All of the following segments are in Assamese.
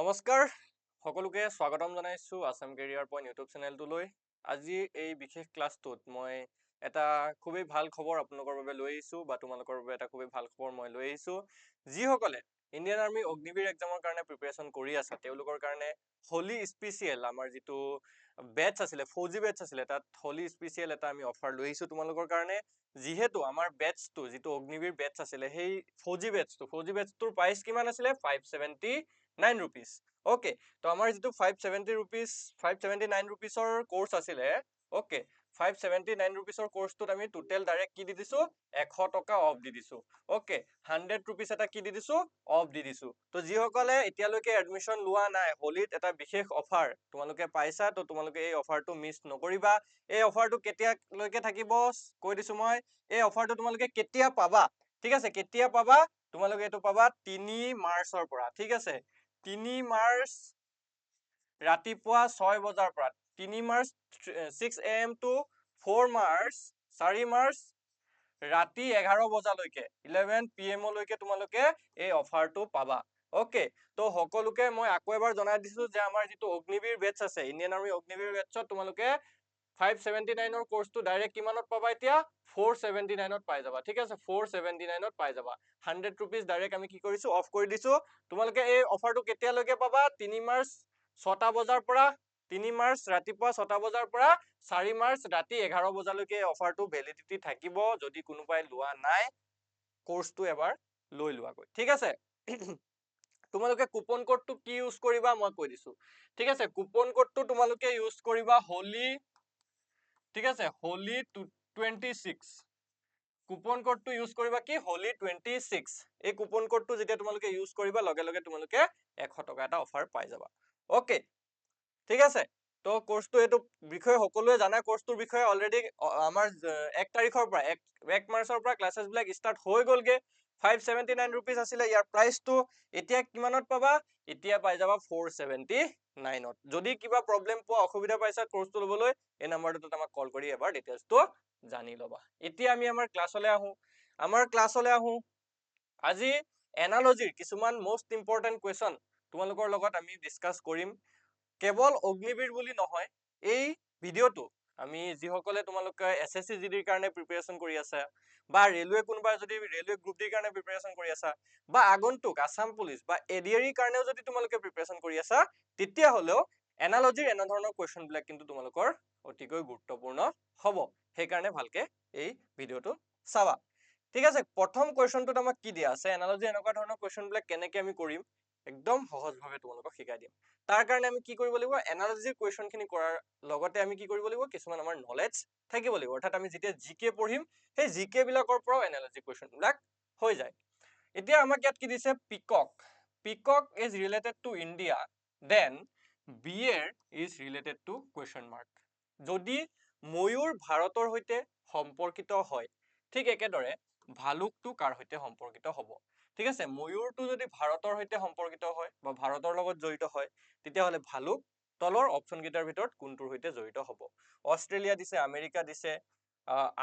নমস্কাৰ সকলোকে স্বাগতম জনাইছো আসাম কেৰিয়াৰ পইণ্ট ইউটিউব চেনেলটোলৈ। আজি এই বিশেষ ক্লাছটোত মই এটা খুবেই ভাল খবৰ আপোনালোকৰ বাবে লৈ আহিছো বা তোমালোকৰ বাবে এটা খুবেই ভাল খবৰ মই লৈ আহিছো। যিসকলে ইণ্ডিয়ান আৰ্মি অগ্নিবীৰ এক্সামৰ কাৰণে প্ৰিপাৰেচন কৰি আছে তেওঁলোকৰ কাৰণে হোলি স্পেচিয়েল আমাৰ যিটো বেটছ আছিলে ফৌজি বেটছ আছিলে তাত হোলি স্পেচিয়েল এটা আমি অফাৰ লৈ আহিছো তোমালোকৰ কাৰণে। যিহেতু আমাৰ বেটছটো যিটো অগ্নিবীৰ বেটছ আছিলে সেই ফৌজি বেটছটোৰ প্ৰাইচ কিমান আছিলে 579 rupees. Okay, তো আমাৰ যিটো 579 rupeesৰ কোৰ্স আছিলে, ওকে 579 rupeesৰ কোৰ্সটোত আমি টোটেল ডাইৰেক্ট কি দি দিছো 100 টকা অফ দি দিছো। ওকে 100 rupees এটা কি দি দিছো অফ দি দিছো। তো যিসকলে এতিয়ালৈকে এডমিশন লোৱা নাই হোলিত এটা বিশেষ অফাৰ তোমালোকে পাইছা, তো তোমালোকে এই অফাৰটো মিস নকৰিবা। এই অফাৰটো কেতিয়ালৈকে থাকিব কৈ দিছো মই, এই অফাৰটো তোমালোকে কেতিয়া পাবা, ঠিক আছে, কেতিয়া পাবা তোমালোকে এইটো পাবা 3 মাৰ্চৰ পৰা, ঠিক আছে। 3 মাৰ্চ ৰাতিপুৱা 6 বজাৰ পৰা 3 March 6 AM to 4 March 4 March ৰাতি 11 বজালৈকে 11 PM লৈকে তোমালোকে এই অফাৰটো পাবা। ওকে, তো সকলোকে মই আকৌ এবাৰ জনাই দিছো যে আমাৰ যিটো অগ্নিবীৰ বেটছ আছে ইণ্ডিয়ান আৰ্মি অগ্নিবীৰ বেটছত তোমালোকে 579ৰ কোৰ্সটো ডাইৰেক্ট কিমানত পাবা এতিয়া 479ত পাই যাবা, ঠিক আছে। 479ত পাই যাবা। 100 rupees ডাইৰেক্ট আমি কি কৰিছো অফ কৰি দিছো। তোমালোকে এই অফাৰটো কেতিয়ালৈকে পাবা 3 মাৰ্চ 6টা বজাৰ পৰা 3 মাৰ্চ ৰাতিপুৱা 6টা বজাৰ পৰা 4 মাৰ্চ ৰাতি 11 বজালৈকে এই অফাৰটো ভেলিডিটি থাকিব। যদি কোনোবাই লোৱা নাই কোৰ্সটো এবাৰ লৈ লোৱাগৈ, ঠিক আছে। তোমালোকে কুপন কোডটো কি ইউজ কৰিবা মই কৈ দিছো, ঠিক আছে। কুপন কোডটো তোমালোকে ইউজ কৰিবা হোলি, ঠিক আছে, হোলি 26। কুপন কোডটো ইউজ কৰিবা কি হোলি 26। এই কুপন কোডটো যেতিয়া তোমালোকে ইউজ কৰিবা লগে লগে তোমালোকে 100 টকা এটা অফাৰ পাই যাবা। ওকে, ঠিক আছে। তো কোৰ্সটো এইটো বিষয়ে সকলোৱে জানা, কোৰ্সটোৰ বিষয়ে অলৰেডি আমাৰ 1 তাৰিখৰ পৰা 1 মাৰ্চৰ পৰা ক্লাसेছ বিলাক ষ্টাৰ্ট হৈ গলগে। 579 rupees আছিলে ইয়াৰ প্ৰাইচটো, এতিয়া কিমানত পাবা এতিয়া পাই যাবা 479ত। যদি কিবা প্ৰবলেম পোৱা অসুবিধা পাইছা কোৰ্সটো লবলৈ এই নম্বৰটোত আমাক কল কৰি এবাৰ ডিটেইলছটো জানি লবা। এতিয়া আমি আমাৰ ক্লাছলৈ আহো। আজি এনালজিৰ কিছুমান মোস্ট ইম্পৰ্টেন্ট কুৱেশ্যন তোমালোকৰ লগত আমি ডিসকাস কৰিম। কেৱল অগ্নিবীৰ বুলি নহয়, এই ভিডিঅ'টো আমি যিসকলে তোমালোকে এসএসসি জিডিৰ কাৰণে প্ৰিপাৰেচন কৰি আছা বা ৰেলৱে কোনোবা যদি ৰেলৱে গ্ৰুপ ডিৰ কাৰণে প্ৰিপাৰেচন কৰি আছা বা আগন্তুক আসাম পুলিচ বা এডিআৰিৰ কাৰণেও যদি তোমালোকে প্ৰিপাৰেচন কৰি আছা তেতিয়া হলেও এনালজিৰ এনে ধৰণৰ কুৱেশ্যন বিলাক কিন্তু তোমালোকৰ অতিকৈ গুৰুত্বপূৰ্ণ হ'ব। সেইকাৰণে ভালকে এই ভিডিঅ'টো চাবা, ঠিক আছে। প্ৰথম কুৱেশ্যনটোত আমাক কি দিয়া আছে, এনালজি এনেকুৱা ধৰণৰ কুৱেশ্যন বিলাক কেনেকে আমি কৰিম একদম সহজভাৱে তোমালোকক শিকাই দিম। তাৰ কাৰণে আমি কি কৰিব লাগিব, এনালজিৰ কুৱেশ্যন খিনি কৰাৰ লগতে আমি কি কৰিব লাগিব কিছুমান আমাৰ নলেজ থাকিব লাগিব। অৰ্থাৎ আমি যেতিয়া জিকে পঢ়িম সেই জিকে বিলাকৰ পৰাও এনালজি কুৱেশ্যন বিলাক হৈ যায়। এতিয়া আমাক ইয়াত কি দিছে, peacock is related to India then bear is related to question mark. যদি ময়ূৰ ভাৰতৰ সৈতে সম্পৰ্কিত হয় ঠিক একেদৰে ভালুকটো কাৰ সৈতে সম্পৰ্কিত হ'ব, ঠিক আছে। ময়ূৰটো যদি ভাৰতৰ সৈতে সম্পৰ্কিত হয় বা ভাৰতৰ লগত জড়িত হয় তেতিয়াহ'লে ভালুক তলৰ অপচন কেইটাৰ ভিতৰত কোনটোৰ সৈতে জড়িত হ'ব। অষ্ট্ৰেলিয়া দিছে, আমেৰিকা দিছে,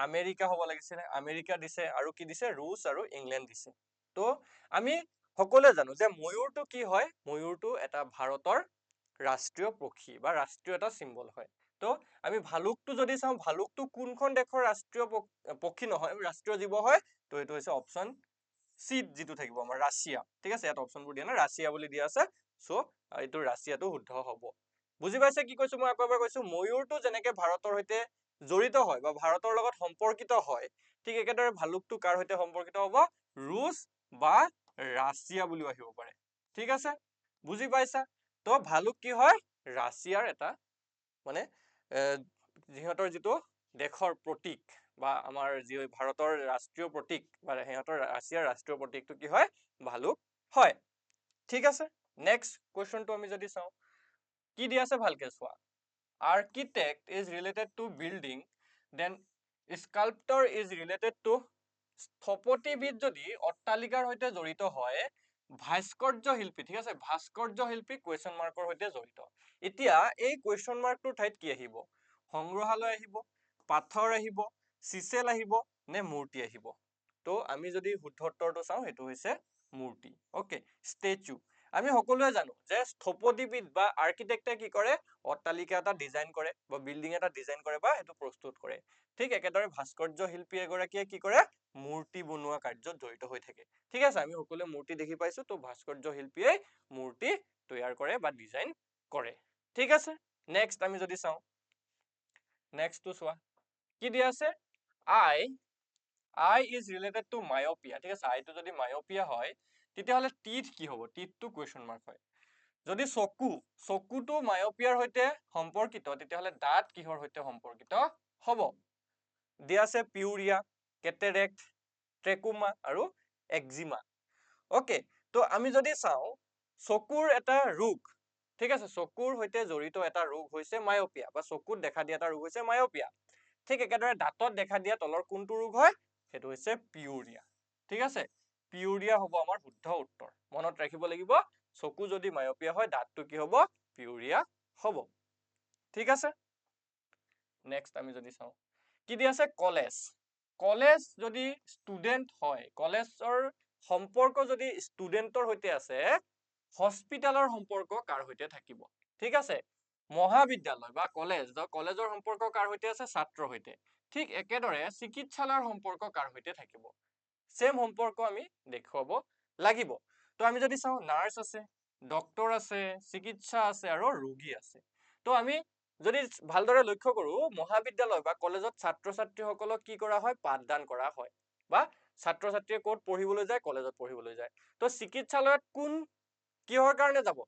আমেৰিকা হ'ব লাগিছিলে, আমেৰিকা দিছে আৰু কি দিছে ৰুছ আৰু ইংলেণ্ড দিছে। তো আমি সকলোৱে জানো যে ময়ূৰটো কি হয়, ময়ূৰটো এটা ভাৰতৰ ৰাষ্ট্ৰীয় পক্ষী বা ৰাষ্ট্ৰীয় এটা চিম্বল হয়। তো আমি ভালুকটো যদি চাওঁ ভালুকটো কোনখন দেশৰ ৰাষ্ট্ৰীয় পক্ষী নহয় ৰাষ্ট্ৰীয় জীৱ হয়, তো এইটো হৈছে অপচন চি যিটো থাকিব আমাৰ ৰাছিয়া, ঠিক আছে। ইয়াত অপচনবোৰ দিয়া নাই, ৰাছিয়া বুলি দিয়া আছে, সো এইটো ৰাছিয়াটো শুদ্ধ হ'ব। বুজি পাইছে কি কৈছো, মই আকৌ এবাৰ কৈছো ময়ূৰটো যেনেকে ভাৰতৰ সৈতে জড়িত হয় বা ভাৰতৰ লগত সম্পৰ্কিত হয় ঠিক একেদৰে ভালুকটো কাৰ সৈতে সম্পৰ্কিত হ'ব, ৰুছ বা ৰাছিয়া বুলিও আহিব পাৰে, ঠিক আছে। বুজি পাইছা, তো ভালুক কি হয় ৰাছিয়াৰ এটা মানে সিহঁতৰ যিটো দেশৰ প্ৰতীক বা আমাৰ যি ভাৰতৰ ৰাষ্ট্ৰীয় প্ৰতীক বা সিহঁতৰ ৰাছিয়াৰ ৰাষ্ট্ৰীয় প্ৰতীকটো কি হয় ভালুক হয়, ঠিক আছে। নেক্সট কুৱেশ্যনটো আমি যদি চাওঁ কি দি আছে ভালকে চোৱা, architect is related to building then sculptor is related to, স্থপতিবিদ যদি অট্টালিকাৰ সৈতে জড়িত হয় ভাস্কৰ্য শিল্পী, ঠিক আছে, ভাস্কৰ্য শিল্পী কুৱেশ্যন মাৰ্কৰ সৈতে জড়িত। এতিয়া এই কুৱেশ্যন মাৰ্কটোৰ ঠাইত কি আহিব, সংগ্ৰহালয় আহিব, পাথৰ আহিব, চিছেল আহিব নে মূৰ্তি আহিব। তো আমি যদি শুদ্ধ উত্তৰটো চাওঁ সেইটো হৈছে মূৰ্তি, অকে ষ্টেচু। আমি সকলোৱে জানো যে স্থপতিবিদ বা আৰ্কিটেক্টে কি কৰে, অট্টালিকা এটা ডিজাইন কৰে বা বিল্ডিং এটা ডিজাইন কৰে বা সেইটো প্ৰস্তুত কৰে। ঠিক একেদৰে ভাস্কৰ্য শিল্পী এগৰাকীয়ে কি কৰে, মূৰ্তি বনোৱা কাৰ্যত জড়িত হৈ থাকে। ঠিক আছে, আমি সকলোৱে মূৰ্তি দেখি পাইছো, তো ভাস্কৰ্য শিল্পীয়ে মূৰ্তি তৈয়াৰ কৰে বা ডিজাইন কৰে। ঠিক আছে, নেক্সট আমি যদি চাওঁ, নেক্সটটো চোৱা কি দিয়া আছে, I is related to myopia। ঠিক আছে, আইটো যদি myopia হয় তেতিয়াহ'লে টিথ কি হ'ব, টিথটো কুৱেশ্যন মাৰ্ক হয়। যদি চকুটো মায়োপিয়াৰ সৈতে সম্পৰ্কিত তেতিয়াহ'লে দাঁত কিহৰ সৈতে সম্পৰ্কিত হ'ব? দিয়া আছে পিউৰিয়া, কেটেৰেক্ট, ট্ৰেকোমা আৰু একজিমা। অকে, তো আমি যদি চাওঁ চকুৰ এটা ৰোগ, ঠিক আছে, চকুৰ সৈতে জড়িত এটা ৰোগ হৈছে মায়োপিয়া বা চকুত দেখা দিয়া এটা ৰোগ হৈছে মায়োপিয়া। ঠিক একেদৰে দাঁতত দেখা দিয়া তলৰ কোনটো ৰোগ হয়, সেইটো হৈছে পিউৰিয়া। ঠিক আছে, পিউৰিয়া হ'ব আমাৰ শুদ্ধ উত্তৰ। মনত ৰাখিব লাগিব, চকু যদি মায়োপিয়া হয় দাঁতটো কি হ'ব, পিউৰিয়া হ'ব। ঠিক আছে, নেক্সট আমি যদি চাওঁ কি দি আছে, কলেজ যদি ষ্টুডেন্ট হয়, কলেজৰ সম্পৰ্ক যদি ষ্টুডেন্টৰ সৈতে আছে, হস্পিটেলৰ সম্পৰ্ক কাৰ সৈতে থাকিব? ঠিক আছে, মহাবিদ্যালয় বা কলেজৰ সম্পৰ্ক কাৰ সৈতে আছে, ছাত্ৰৰ সৈতে। ঠিক একেদৰে চিকিৎসালয়ৰ সম্পৰ্ক কাৰ সৈতে থাকিব, সেম সম্পৰ্ক আমি দেখুৱাব লাগিব। তো আমি যদি চাওঁ নাৰ্ছ আছে, ডক্তৰ আছে, চিকিৎসা আছে আৰু ৰোগী আছে। তো আমি যদি ভালদৰে লক্ষ্য কৰো, মহাবিদ্যালয় বা কলেজত ছাত্ৰ ছাত্ৰীসকলক কি কৰা হয়, পাঠদান কৰা হয় বা ছাত্ৰ ছাত্ৰীয়ে ক'ত পঢ়িবলৈ যায়, কলেজত পঢ়িবলৈ যায়। তো চিকিৎসালয়ত কোন কিহৰ কাৰণে যাব,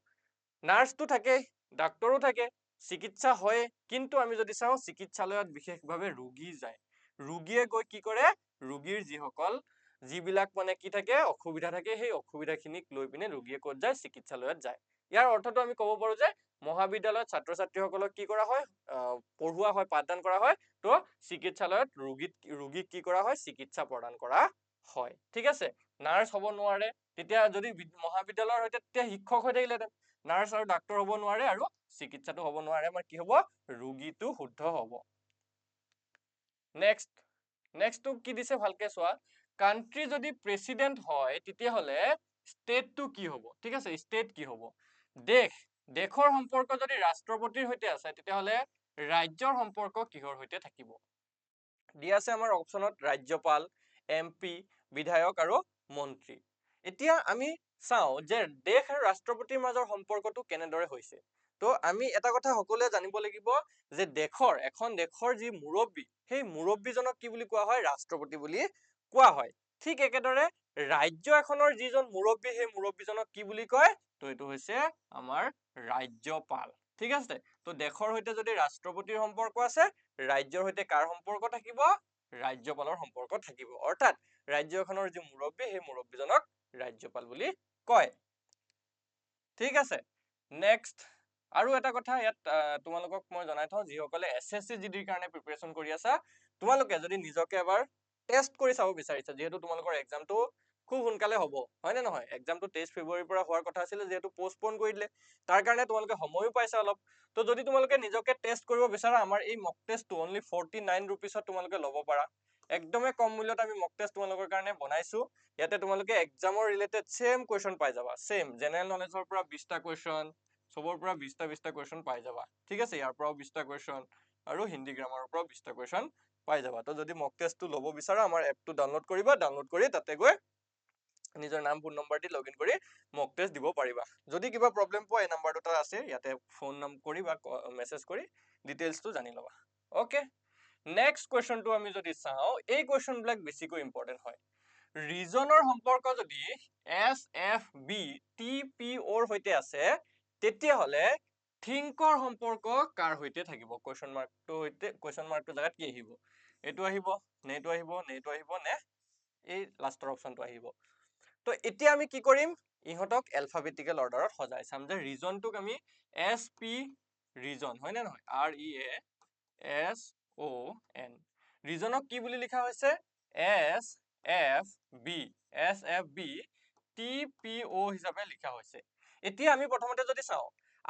নাৰ্ছটো থাকে, ডাক্তৰো থাকে, চিকিৎসা হয়। কিন্তু আমি যদি চাওঁ চিকিৎসালয়ত বিশেষভাৱে ৰোগী যায়, ৰোগীয়ে গৈ কি কৰে, ৰোগীৰ যিবিলাক মানে কি থাকে, অসুবিধা থাকে, সেই অসুবিধাখিনিক লৈ পিনে ৰোগীয়ে ক'ত যায়, চিকিৎসালয়ত যায়। ইয়াৰ অৰ্থটো আমি ক'ব পাৰো যে মহাবিদ্যালয়ত ছাত্ৰ ছাত্ৰীসকলক কি কৰা হয়, পঢ়োৱা হয়, পাঠদান কৰা হয়। তো চিকিৎসালয়ত ৰোগীক কি কৰা হয়, চিকিৎসা প্ৰদান কৰা হয়। ঠিক আছে, নাৰ্ছ হ'ব নোৱাৰে, তেতিয়া যদি মহাবিদ্যালয়ৰ সৈতে তেতিয়া শিক্ষক হৈ থাকিলেহেঁতেন, নাৰ্ছ আৰু ডাক্তৰ হ'ব নোৱাৰে আৰু চিকিৎসাটো হ'ব নোৱাৰে, আমাৰ কি হ'ব, ৰোগীটো শুদ্ধ হ'ব। নেক্সটটো কি দিছে ভালকে চোৱা, কান্ট্ৰি যদি প্ৰেচিডেন্ট হয় তেতিয়াহ'লে ষ্টেটটো কি হ'ব? ঠিক আছে, ষ্টেট কি হ'ব, দেশৰ সম্পৰ্ক যদি ৰাষ্ট্ৰপতিৰ সৈতে আছে তেতিয়াহ'লে ৰাজ্যৰ সম্পৰ্ক কিহৰ সৈতে থাকিব? দিয়া আছে আমাৰ অপচনত ৰাজ্যপাল, MP, বিধায়ক আৰু মন্ত্ৰী। এতিয়া আমি চাওঁ যে দেশ আৰু ৰাষ্ট্ৰপতিৰ মাজৰ সম্পৰ্কটো কেনেদৰে হৈছে। তো আমি এটা কথা সকলোৱে জানিব লাগিব যে এখন দেশৰ যি মুৰব্বী, সেই মুৰব্বীজনক কি বুলি কোৱা হয়, ৰাষ্ট্ৰপতি বুলি কোৱা হয়। ঠিক একেদৰে ৰাজ্য এখনৰ যিজন মুৰব্বী, সেই মুৰব্বীজনক কি বুলি কয়, তো এইটো হৈছে আমাৰ ৰাজ্যপাল। ঠিক আছে, তো দেশৰ সৈতে যদি ৰাষ্ট্ৰপতিৰ সম্পৰ্ক আছে, ৰাজ্যৰ সৈতে কাৰ সম্পৰ্ক থাকিব, ৰাজ্যপালৰ সম্পৰ্ক থাকিব। অৰ্থাৎ ৰাজ্য এখনৰ যি মুৰব্বী, সেই মুৰব্বীজনক ৰাজ্যপাল বুলি কয়। ঠিক আছে, নেক্সট আৰু এটা কথা ইয়াত তোমালোকক মই জনাই থওঁ, যিসকলে SSC GDৰ কাৰণে প্ৰিপাৰেচন কৰি আছা, তোমালোকে যদি নিজকে এবাৰ টেষ্ট কৰি চাব বিচাৰিছা, যিহেতু তোমালোকৰ এক্সামটো খুব সোনকালে হ'ব, হয় নে নহয়, এক্সামটো 23 ফেব্ৰুৱাৰীৰ পৰা হোৱাৰ কথা আছিলে, যিহেতু পোষ্টপন কৰি দিলে, তাৰ কাৰণে তোমালোকে সময়ো পাইছা অলপ। তো যদি তোমালোকে নিজকে টেষ্ট কৰিব বিচাৰা, আমাৰ এই মক টেষ্টটো অনলি 49 ৰুপিছত তোমালোকে ল'ব পাৰা। একদমেই কম মূল্যত আমি মক টেষ্ট তোমালোকৰ কাৰণে বনাইছো। ইয়াতে তোমালোকে এক্সামৰ ৰিলেটেড সেম কুৱেশ্যন পাই যাবা, সেম জেনেৰেল নলেজৰ পৰা 20টা কুৱেশ্যন, চবৰ পৰা 20টা কুৱেশ্যন পাই যাবা। ঠিক আছে, ইয়াৰ পৰাও 20টা কুৱেশ্যন আৰু হিন্দী গ্ৰামাৰৰ পৰাও 20টা কুৱেশ্যন পাই যাবা। তো যদি মক টেষ্টটো ল'ব বিচাৰা, আমাৰ এপটো ডাউনলোড কৰিবা, ডাউনলোড কৰি তাতে গৈ নিজৰ নাম, ফোন নম্বৰ দি লগইন কৰি মক টেষ্ট দিব পাৰিবা। যদি কিবা প্ৰব্লেম পোৱা, এই নাম্বাৰ দুটা আছে, ইয়াতে ফোন কৰি বা মেছেজ কৰি ডিটেইলছটো জানি ল'বা। অকে, নেক্সট কুৱেশ্যনটো আমি যদি চাওঁ, এই কুৱেশ্যনবিলাক বেছিকৈ ইম্পৰ্টেণ্ট হয়। ৰিজনৰ সম্পৰ্ক যদি SFB TPOৰ সৈতে আছে, তেতিয়াহ'লে থিংকৰ সম্পৰ্ক কাৰ সৈতে থাকিব? কুৱেশ্যন মাৰ্কটোৰ জেগাত কি আহিব? এইটো আহিব নে এইটো আহিব নে এইটো আহিব নে এই লাষ্টৰ অপশ্যনটো আহিব? তো এতিয়া আমি কি কৰিম, ইহঁতক এলফাবেটিকেল অৰ্ডাৰত সজাই চাম যে ৰিজনটোক আমি SP ৰিজন, হয় নে নহয়, REASON, ৰিজনক কি বুলি লিখা হৈছে, SFB TPO হিচাপে লিখা হৈছে। এতিয়া আমি প্ৰথমতে যদি চাওঁ,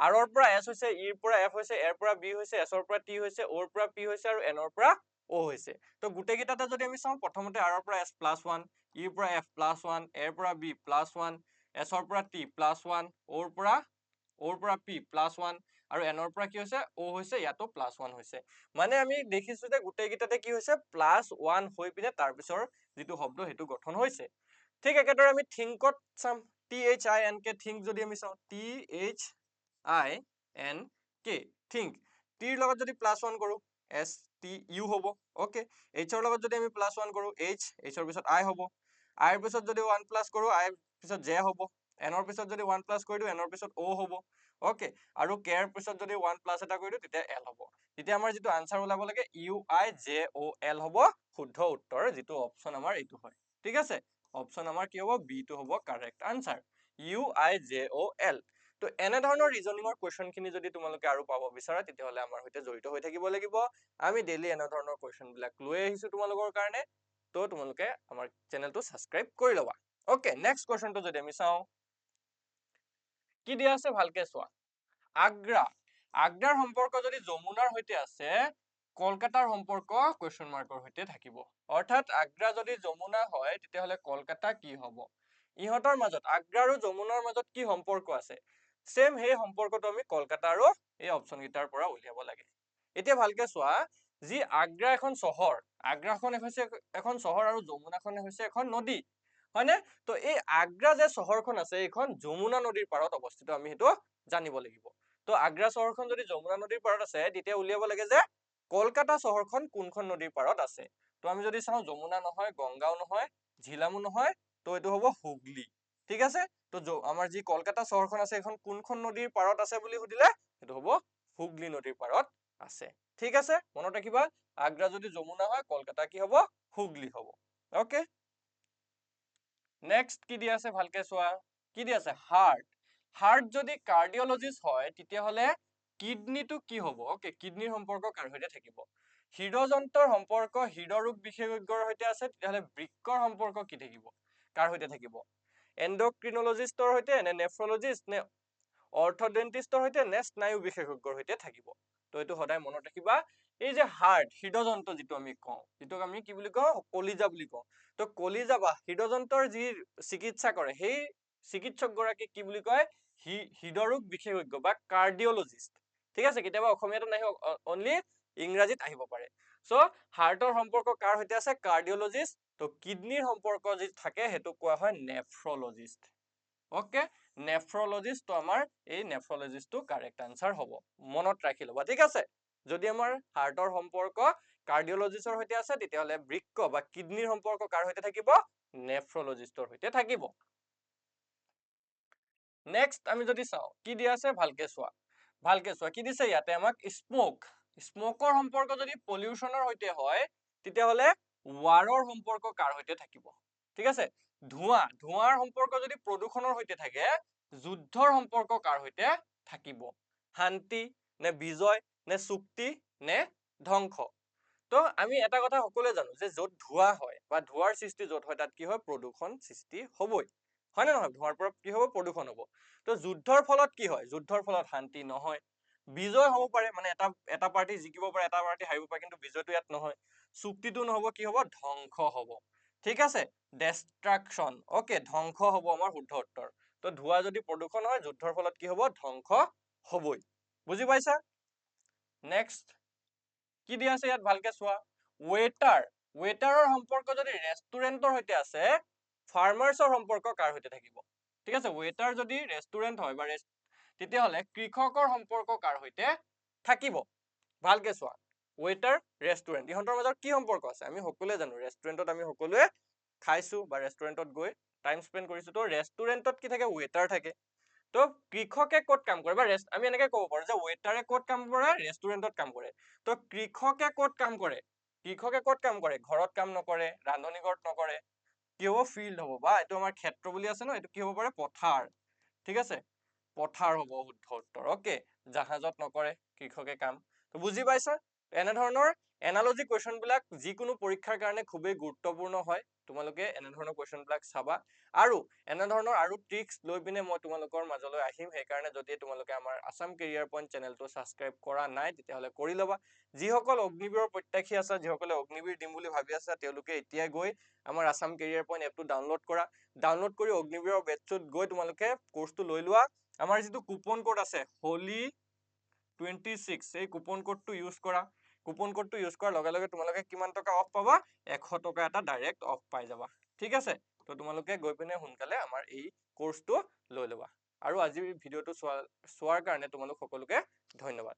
R ৰ পৰা S হৈছে, E ৰ পৰা F হৈছে, A ৰ পৰা B হৈছে, S ৰ পৰা T হৈছে, O ৰ পৰা P হৈছে আৰু N ৰ পৰা O হৈছে। তো গোটেইকেইটাতে যদি আমি চাওঁ, প্ৰথমতে R ৰ পৰা S+1, E ৰ পৰা F+1, A ৰ পৰা B+1, S ৰ পৰা T +1, O ৰ পৰা P +1 আৰু N ৰ পৰা কি হৈছে O হৈছে, ইয়াতো +1 হৈছে। মানে আমি দেখিছো যে গোটেইকেইটাতে কি হৈছে +1 হৈ পিনে তাৰপিছৰ যিটো শব্দ সেইটো গঠন হৈছে। ঠিক একেদৰে আমি থিংকত চাম, THINK থিংক যদি আমি চাওঁ, THINK থিংক, টিৰ লগত যদি +1 কৰো STU হ'ব, অকে। H ৰ লগত যদি আমি +1 কৰো H ৰ পিছত I হ'ব, I ৰ পিছত যদি 1 প্লাছ কৰো I ৰ পিছত J হ'ব, N ৰ পিছত যদি 1 প্লাছ কৰি দিওঁ N ৰ পিছত O হ'ব, অকে। আৰু K ৰ পিছত যদি 1 প্লাছ এটা কৰি দিওঁ তেতিয়া L হ'ব। তেতিয়া আমাৰ যিটো আনসাৰ ওলাব লাগে UIJOL হ'ব শুদ্ধ উত্তৰ, যিটো অপচন আমাৰ এইটো হয়। ঠিক আছে, অপচন আমাৰ কি হ'ব, বি টো হ'ব কাৰেক্ট আনসাৰ, UIJOL। তো এনেধৰণৰ ৰিজনিঙৰ কুৱেশ্যন খিনি যদি তোমালোকে আৰু পাব বিচাৰা তেতিয়াহ'লে আমাৰ সৈতে জড়িত হৈ থাকিব লাগিব। আমি ডেইলি এনেধৰণৰ কুৱেশ্যন বিলাক লৈ আহিছো তোমালোকৰ কাৰণে, তো তোমালোকে আমাৰ চেনেলটো ছাবস্ক্ৰাইব কৰি ল'বা। অকে, নেক্সট কুৱেশ্যনটো যদি আমি চাওঁ, কি দিয়া আছে ভালকে চোৱা। আগ্ৰাৰ সম্পৰ্ক যদি যমুনাৰ সৈতে আছে, কলকাতাৰ সম্পৰ্ক কুৱেশ্যন মাৰ্কৰ সৈতে থাকিব। অৰ্থাৎ আগ্ৰা যদি যমুনা হয় তেতিয়াহ'লে কলকাতা কি হ'ব? ইহঁতৰ মাজত, আগ্ৰা আৰু যমুনাৰ মাজত কি সম্পৰ্ক আছে? সেম সেই সম্পৰ্কটো আমি কলকাতা আৰু এই অপচন কেইটাৰ পৰা উলিয়াব লাগে। এতিয়া ভালকে চোৱা, যি আগ্ৰা এখন চহৰ, আগ্ৰাখন হৈছে এখন চহৰ আৰু যমুনাখন হৈছে এখন নদী, হয়নে? তো এই আগ্ৰা যে চহৰখন আছে এইখন যমুনা নদীৰ পাৰত অৱস্থিত, আমি সেইটো জানিব লাগিব। তো আগ্ৰা চহৰখন যদি যমুনা নদীৰ পাৰত আছে তেতিয়া উলিয়াব লাগে যে কলকাতা চহৰখন কোনখন নদীৰ পাৰত আছে। তো আমি যদি চাওঁ যমুনা নহয়, গংগাও নহয়, ঝিলামো নহয়, তো এইটো হ'ব হুগলী। ঠিক আছে, তো আমাৰ যি কলকাতা চহৰখন আছে এইখন কোনখন নদীৰ পাৰত আছে বুলি সুধিলে সেইটো হ'ব হুগলী নদীৰ পাৰত আছে। ঠিক আছে, মনত ৰাখিবা, আগ্ৰা যদি যমুনা হয় কলকাতা কি হ'ব, হুগলী হ'ব। অকে, নেক্সট কি দিয়া আছে ভালকে চোৱা, কি দিয়া আছে, হাৰ্ট যদি কাৰ্ডিঅলজিষ্ট হয় তেতিয়াহ'লে কিডনীটো কি হ'ব? অকে, কিডনীৰ সম্পৰ্ক কাৰ সৈতে থাকিব? হৃদযন্ত্ৰৰ সম্পৰ্ক হৃদৰোগ বিশেষজ্ঞৰ সৈতে আছে তেতিয়াহ'লে বৃক্কৰ সম্পৰ্ক কি থাকিব, কাৰ সৈতে থাকিব? এণ্ডক্ৰিনলজিষ্টৰ সৈতে নে নেফ্ৰলজিষ্ট নে অৰ্থডেন্টিষ্টৰ সৈতে নে স্নায়ু বিশেষজ্ঞৰ সৈতে থাকিব? তো এইটো সদায় মনত ৰাখিবা। এই যে হাৰ্ট, হৃদযন্ত্ৰ যিটো আমি কওঁ, যিটোক আমি কি বুলি কওঁ, কলিজা বুলি কওঁ। তো কলিজা বা হৃদযন্ত্ৰৰ যি চিকিৎসা কৰে সেই চিকিৎসক গৰাকীক কি বুলি কয়, হৃদৰোগ বিশেষজ্ঞ বা কাৰ্ডিঅলজিষ্ট। ঠিক আছে, কেতিয়াবা অসমীয়াটো নাহিব, অনলি ইংৰাজীত আহিব পাৰে। সো হাৰ্টৰ সম্পৰ্ক কাৰ সৈতে আছে, কাৰ্ডিঅলজিষ্ট। তো কিডনীৰ সম্পৰ্ক যি থাকে সেইটো কোৱা হয় নেফ্ৰলজিষ্ট। অকে, নেফ্ৰলজিষ্ট, তো আমাৰ এই নেফ্ৰলজিষ্টটো কাৰেক্ট আনসাৰ হ'ব, মনত ৰাখি ল'বা। ঠিক আছে, যদি আমাৰ হাৰ্টৰ সম্পৰ্ক কাৰ্ডিঅলজিষ্টৰ সৈতে আছে তেতিয়াহ'লে বৃক্ক বা কিডনীৰ সম্পৰ্ক কাৰ সৈতে থাকিব, নেফ্ৰলজিষ্টৰ সৈতে থাকিব। নেক্সট আমি যদি চাওঁ, কি দিয়া আছে ভালকে চোৱা, কি দিছে ইয়াতে আমাক, স্মোকৰ সম্পৰ্ক যদি পলিউশ্যনৰ সৈতে হয় তেতিয়াহ'লে ৱাৰৰ সম্পৰ্ক কাৰ সৈতে থাকিব? ঠিক আছে, ধোঁৱাৰ সম্পৰ্ক যদি প্ৰদূষণৰ সৈতে থাকে, যুদ্ধৰ সম্পৰ্ক কাৰ সৈতে থাকিব? শান্তি নে বিজয় নে চুক্তি নে ধ্বংস? তো আমি এটা কথা সকলোৱে জানো যে য'ত ধোঁৱা হয় বা ধোঁৱাৰ সৃষ্টি য'ত হয় তাত কি হয়, প্ৰদূষণ সৃষ্টি হ'বই, হয় নে নহয়? ধোঁৱাৰ পৰা কি হ'ব, প্ৰদূষণ হ'ব। তো যুদ্ধৰ ফলত কি হয়, যুদ্ধৰ ফলত শান্তি নহয়। বিজয় হ'ব পাৰে, মানে এটা পাৰ্টি জিকিব পাৰে, এটা পাৰ্টি হাৰিব পাৰে, কিন্তু বিজয়টো ইয়াত নহয়। চুক্তিটো নহ'ব, কি হ'ব, ধ্বংস হ'ব। ঠিক আছে, ডেষ্ট্ৰাকশ্যন, অকে, ধ্বংস হ'ব আমাৰ শুদ্ধ উত্তৰ। তো ধোঁৱা যদি প্ৰদূষণ হয় যুদ্ধৰ ফলত কি হ'ব, ধ্বংস হ'বই। বুজি পাইছা? নেক্সট কি দিয়া আছে ইয়াত ভালকে চোৱা, ৱেটাৰৰ সম্পৰ্ক যদি ৰেষ্টুৰেণ্টৰ সৈতে আছে, ফাৰ্মাৰ্ছৰ সম্পৰ্ক কাৰ সৈতে থাকিব? ঠিক আছে, ৱেটাৰ যদি ৰেষ্টুৰেণ্ট হয় বা তেতিয়াহ'লে কৃষকৰ সম্পৰ্ক কাৰ সৈতে থাকিব? ভালকে চোৱা, ৱেটাৰ ৰেষ্টুৰেণ্ট ইহঁতৰ মাজত কি সম্পৰ্ক আছে? আমি সকলোৱে জানো ৰেষ্টুৰেণ্টত আমি সকলোৱে খাইছো বা ৰেষ্টুৰেণ্টত গৈ টাইম স্পেণ্ড কৰিছো। তো ৰেষ্টুৰেণ্টত কি থাকে, ৱেটাৰ থাকে। তো কৃষকে ক'ত কাম কৰে, বা আমি এনেকে ক'ব পাৰো যে ৱেটাৰে ক'ত কাম কৰে, ৰেষ্টুৰেণ্টত কাম কৰে। তো কৃষকে ক'ত কাম কৰে, ঘৰত কাম নকৰে, ৰান্ধনী ঘৰত নকৰে, কি হ'ব, ফিল্ড হ'ব, বা এইটো আমাৰ ক্ষেত্ৰ বুলি আছে ন, এইটো কি হ'ব পাৰে, পথাৰ। ঠিক আছে, পথাৰ হ'ব শুদ্ধ উত্তৰ। অকে, জাহাজত নকৰে কৃষকে কাম। তো বুজি পাইছা? এনেধৰণৰ এনালজি কুৱেশ্যনবিলাক যিকোনো পৰীক্ষাৰ কাৰণে খুবেই গুৰুত্বপূৰ্ণ হয়। তোমালোকে এনেধৰণৰ কুৱেশ্যনবিলাক চাবা আৰু এনেধৰণৰ আৰু ট্ৰিক্স লৈ পিনে মই তোমালোকৰ মাজলৈ আহিম। সেইকাৰণে যদি তোমালোকে আমাৰ আছাম কেৰিয়াৰ পইণ্ট চেনেলটো ছাবস্ক্ৰাইব কৰা নাই তেতিয়াহ'লে কৰি ল'বা। যিসকল অগ্নিবীৰৰ প্ৰত্যাশী আছে, যিসকলে অগ্নিবীৰ দিম বুলি ভাবি আছে, তেওঁলোকে এতিয়াই গৈ আমাৰ আছাম কেৰিয়াৰ পইণ্ট এপটো ডাউনলোড কৰা। ডাউনলোড কৰি অগ্নিবীৰৰ বেটছত গৈ তোমালোকে কোৰ্চটো লৈ লোৱা। আমাৰ যিটো কুপন কোড আছে HOLY26, এই কুপন কোডটো ইউজ কৰা। কুপন কোডটো ইউজ কৰাৰ লগে লগে তোমালোকে কিমান টকা অফ পাবা? 100 টকা এটা ডাইৰেক্ট অফ পাই যাবা। ঠিক আছে, তো তোমালোকে গৈ পিনে সোনকালে আমাৰ এই কোৰ্চটো লৈ ল'বা। আৰু আজিৰ ভিডিঅ'টো চোৱাৰ কাৰণে তোমালোক সকলোকে ধন্যবাদ।